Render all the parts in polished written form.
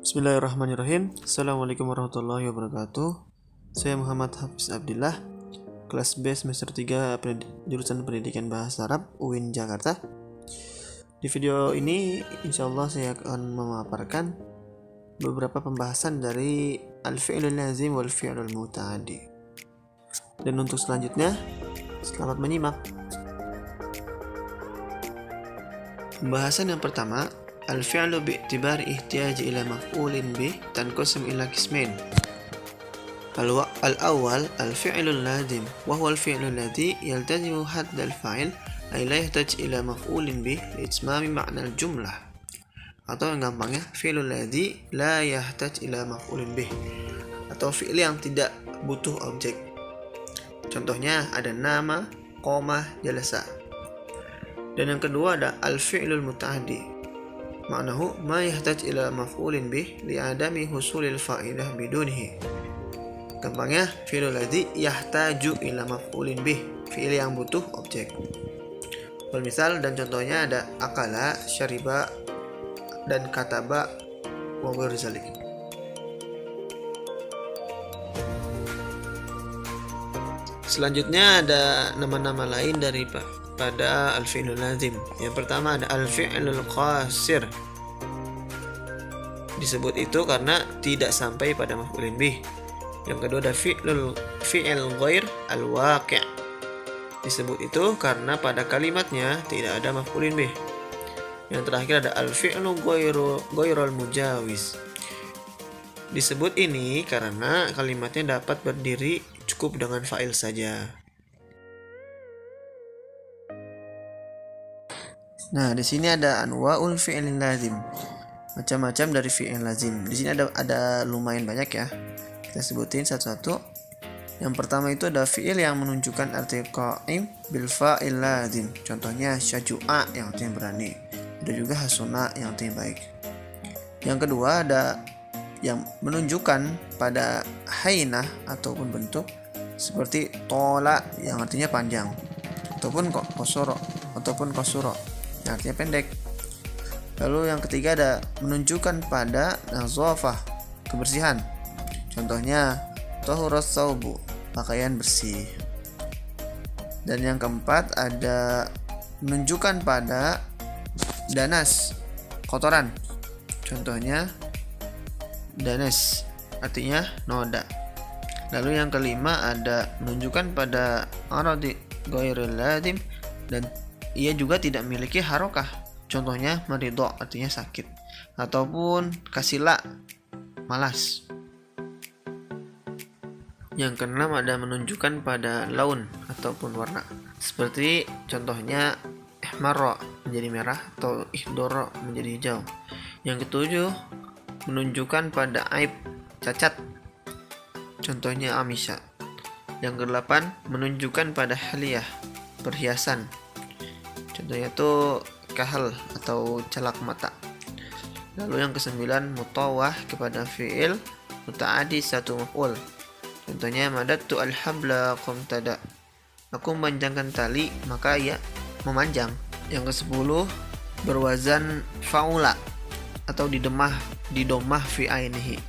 Bismillahirrahmanirrahim. Assalamualaikum warahmatullahi wabarakatuh. Saya Muhammad Hafiz Abdillah, kelas B semester 3 jurusan Pendidikan Bahasa Arab UIN Jakarta. Di video ini insyaallah saya akan memaparkan beberapa pembahasan dari al-fi'lul lazim wal fi'lul muta'addi. Dan untuk selanjutnya, selamat menyimak. Pembahasan yang pertama, al-fi'lu bi'tibari ihtiyaji ila maf'ulin bih tanqasim ila qismain. Al-awwal al-fi'lul lazim wa huwa al-fi'lu alladhi yaltazimu hadd al-fa'il ay la yahtaj ila maf'ulin bih li itmami ma'na al-jumlah. Atau yang gampangnya, fi'lul ladzi la yahtaj ila maf'ulin bih, atau fi'il yang tidak butuh objek. Contohnya ada nama, koma, jalasa. Dan yang kedua ada al-fi'lul muta'addi. Ma'nahu ma yahtaj ila maf'ulin bih li'adami husulil fa'idah bidunihi. Gampangnya, fi'lul ladzi yahtaju ila maf'ulin bih, fi'il yang butuh objek. Wal misal dan contohnya ada akala, syariba, dan kataba wa ghairu zalik. Selanjutnya ada nama-nama lain pada al-fi'lul lazim. Yang pertama ada al-fi'lul qasir. Disebut itu karena tidak sampai pada maf'ulin bih. Yang kedua ada fi'il ghair al-waqi'. Disebut itu karena pada kalimatnya tidak ada maf'ulin bih. Yang terakhir ada al-fi'lu ghairul mujawiz. Disebut ini karena kalimatnya dapat berdiri cukup dengan fa'il saja. Nah, di sini ada anwa'ul fi'il lazim. Macam-macam dari fi'il lazim. Di sini ada lumayan banyak ya. Kita sebutin satu-satu. Yang pertama itu ada fi'il yang menunjukkan arti qa'im bil fa'il lazim. Contohnya syaju'a yang artinya berani. Ada juga hasuna yang artinya baik. Yang kedua ada yang menunjukkan pada hainah ataupun bentuk seperti tola yang artinya panjang, ataupun kosoro yang artinya pendek. Lalu yang ketiga ada menunjukkan pada nazafah, kebersihan. Contohnya tahuras saubu, pakaian bersih. Dan yang keempat ada menunjukkan pada danas, kotoran. Contohnya danas, artinya noda. Lalu yang kelima ada menunjukkan pada aradi ghairil lazim dan ia juga tidak memiliki harokah. Contohnya maridho, artinya sakit, ataupun kasila, malas. Yang keenam ada menunjukkan pada laun ataupun warna. Seperti contohnya ihmarra, menjadi merah, atau ihdoro, menjadi hijau. Yang ketujuh menunjukkan pada aib, cacat. Contohnya amisha. Yang kedelapan menunjukkan pada haliyah, perhiasan. Contohnya itu kahal atau celak mata. Lalu yang kesembilan mutawah kepada fi'il muta'addi satu maf'ul. Contohnya madattu al-habla qumtada. Aku memanjangkan tali maka ia memanjang. Yang ke-10 berwazan faula atau didomah fi ainihi.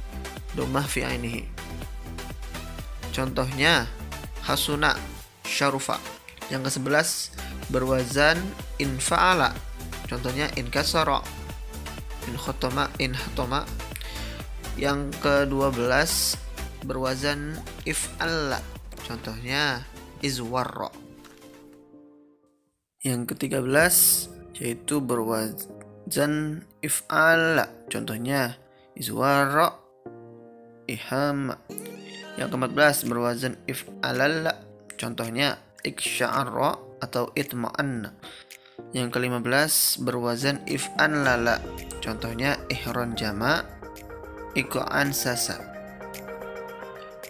Domah fi ainihi. Contohnya hasuna syarufa. Yang ke-11 berwazan infa'ala. Contohnya inkasara, inhatoma. Yang ke-12 berwazan if'alla. Contohnya izwarra. Yang ke-13 yaitu berwazan if'ala. Contohnya izwarra, ihama. Yang ke-14 berwazan if'alalla. Contohnya iksya'arra atau itma'anna. Yang ke-15 berwazan if'anlala. Contohnya ihron jama, iqa'an sasa.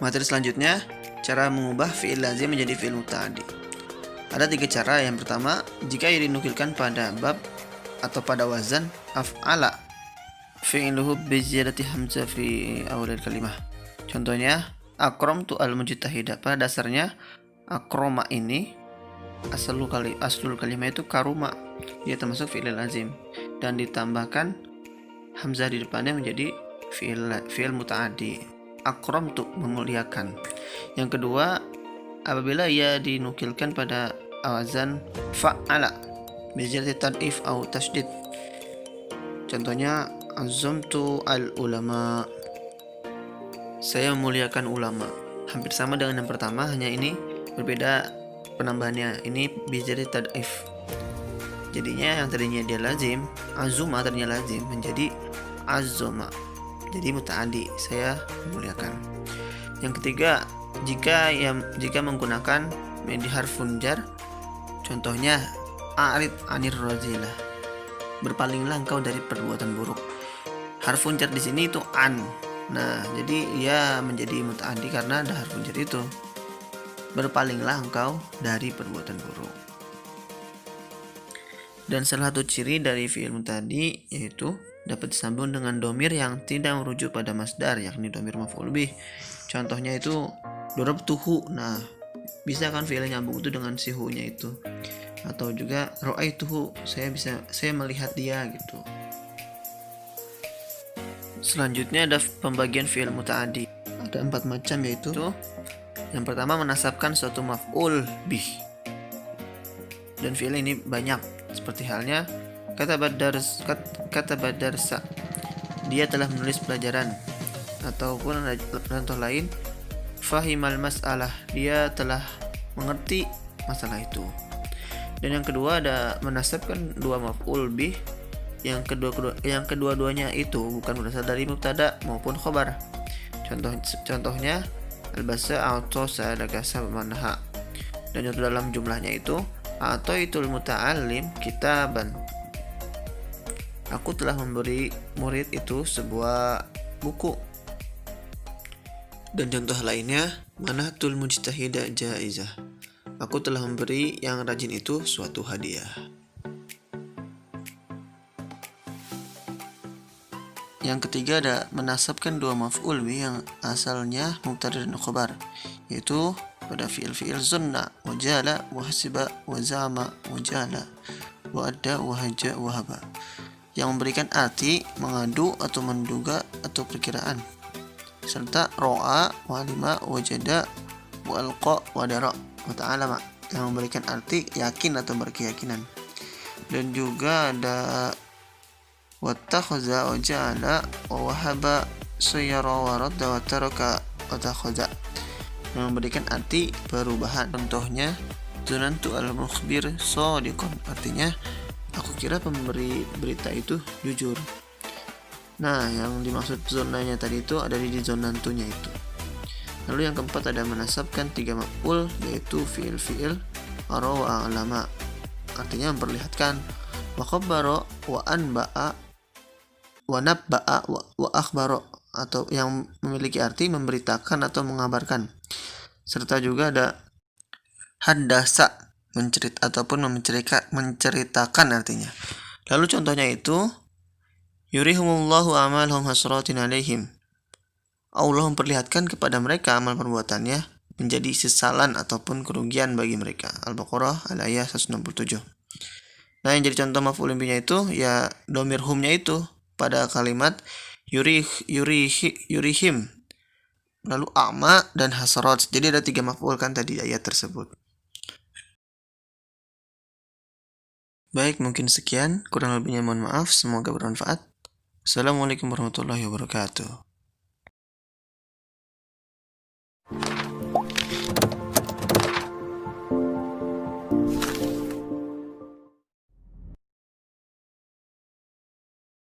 Materi selanjutnya, cara mengubah fi'il lazim menjadi fi'il muta'addi. Ada 3 cara. Yang pertama, jika ia dinukilkan pada bab atau pada wazan af'ala, fi'luhu bi ziyadati hamzah fi awal kalimah. Contohnya akramtu al-mujtahida. Pada dasarnya akroma ini aslul kalimah itu karuma, dia termasuk fi'il lazim, dan ditambahkan hamzah di depannya menjadi fiil mutaaddi. Akramtu, memuliakan. Yang kedua, apabila ia dinukilkan pada wazan fa'ala biziyadati tad'if atau tasydid. Contohnya azamtu al ulama, saya memuliakan ulama. Hampir sama dengan yang pertama, hanya ini berbeda penambahannya. Ini biziyadati tad'if. Jadinya yang tadinya dia lazim, azuma tadinya lazim menjadi azuma, jadi mutaaddi, saya memuliakan. Yang ketiga, jika menggunakan medi harfun jar, contohnya a'rid anir razilah, berpalinglah engkau dari perbuatan buruk. Harfun jar di sini itu an. Nah, jadi ia menjadi mutaaddi karena ada harfun jar itu. Berpalinglah engkau dari perbuatan buruk. Dan salah satu ciri dari fi'il mutaaddi yaitu dapat disambung dengan domir yang tidak merujuk pada masdar, yakni domir maf'ul bih. Contohnya itu darabtuhu. Nah, bisa kan fi'il nyambung itu dengan si hu-nya itu. Atau juga ra'aituhu, saya melihat dia gitu. Selanjutnya ada pembagian fi'il mutaaddi. Ada 4 macam, yaitu yang pertama menasabkan suatu maf'ul bih. Dan fi'il ini banyak, seperti halnya kata badarsa, dia telah menulis pelajaran. Ataupun contoh lain, fahimal mas'alah, dia telah mengerti masalah itu. Dan yang kedua ada menasabkan dua maf'ul bih yang kedua-duanya itu bukan berasal dari mubtada maupun khobar. Contohnya albasa atau sadagasa manha. Dan contoh dalam jumlahnya itu atau itul muta'allim kitaban, aku telah memberi murid itu sebuah buku. Dan contoh lainnya, manatul mujtahida jaizah, aku telah memberi yang rajin itu suatu hadiah. Yang ketiga ada menasabkan dua maf'ul bih yang asalnya mubtada dan khobar, yaitu pada fi'il zunna, wajala, wahasiba, wazama, wajala, wa'adda, wahaja, wahaba, yang memberikan arti mengadu atau menduga atau perkiraan, serta ro'a, walima, wajada, walqa, wadara, wata'alama, yang memberikan arti yakin atau berkeyakinan. Dan juga ada wattakhaza, wajala, wahaba, sayyara, waradda, wataraka, wattakhaza, yang memberikan arti perubahan. Contohnya dzanantu al-mukhbir shadiqan, artinya aku kira pemberi berita itu jujur. Nah, yang dimaksud zonanya tadi itu ada di zonantunya itu. Lalu yang keempat ada menasabkan tiga maf'ul, yaitu fi'il ara wa alama, artinya memperlihatkan, wa khabbara wa anba'a wa nabba'a wa akhbara, atau yang memiliki arti memberitakan atau mengabarkan. Serta juga ada haddasa, ataupun menceritakan artinya. Lalu contohnya itu yurihumullahu amalhum hasratin alaihim, Allah memperlihatkan kepada mereka amal perbuatannya menjadi sesalan ataupun kerugian bagi mereka. Al-Baqarah ayat 167. Nah, yang jadi contoh maf'ul bihnya itu ya domir humnya itu pada kalimat yurihim, lalu a'ma dan hasrat. Jadi ada 3 maf'ul kan tadi ayat tersebut. Baik, mungkin sekian, kurang lebihnya mohon maaf, semoga bermanfaat. Assalamualaikum warahmatullahi wabarakatuh.